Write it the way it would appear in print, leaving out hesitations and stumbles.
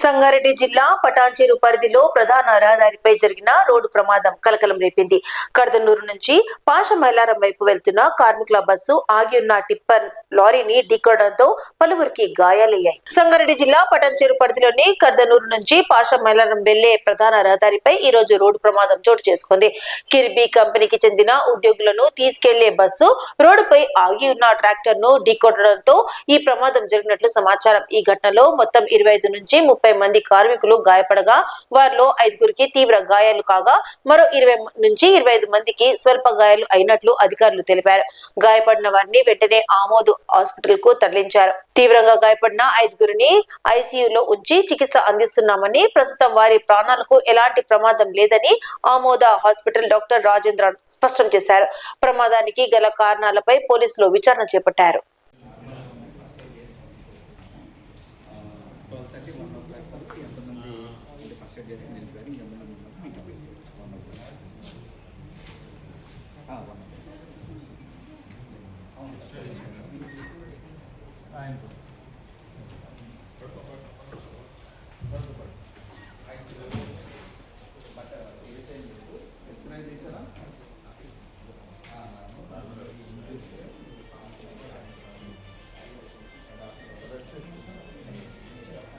సంగారెడ్డి జిల్లా పటాన్చెరు పరిధిలో ప్రధాన రహదారిపై జరిగిన రోడ్డు ప్రమాదం కలకలం రేపింది. కర్దనూరు నుంచి పాషమైలారం వైపు వెళ్తున్న కార్మికుల బస్సు ఆగి ఉన్న టిప్పర్ లారీని ఢీకొనడంతో పలువురికి గాయాలయ్యాయి. సంగారెడ్డి జిల్లా పటాన్చెరు పరిధిలోని కర్దనూరు నుంచి పాషమైలారం వెళ్లే ప్రధాన రహదారిపై ఈ రోజు రోడ్డు ప్రమాదం చోటు చేసుకుంది. కిర్బీ కంపెనీకి చెందిన ఉద్యోగులను తీసుకెళ్లే బస్సు రోడ్డుపై ఆగి ఉన్న ట్రాక్టర్ ను ఢీకొనడంతో ఈ ప్రమాదం జరిగినట్లు సమాచారం. ఈ ఘటనలో మొత్తం 25 నుంచి 30 మంది కార్మికులు గాయపడగా వారిలో 5గురికి తీవ్ర గాయాలు కాగా మరో 20 నుంచి 25 మందికి స్వల్ప గాయాలు అయినట్లు అధికారులు తెలిపారు. గాయపడిన వారిని వెంటనే ఆమోద్ హాస్పిటల్ కు తరలించారు. తీవ్రంగా గాయపడిన 5గురిని ఐసీయూలో ఉంచి చికిత్స అందిస్తున్నామని, ప్రస్తుతం వారి ప్రాణాలకు ఎలాంటి ప్రమాదం లేదని ఆమోద హాస్పిటల్ డాక్టర్ రాజేంద్ర స్పష్టం చేశారు. ప్రమాదానికి గల కారణాలపై పోలీసులు విచారణ చేపట్టారు. Fine.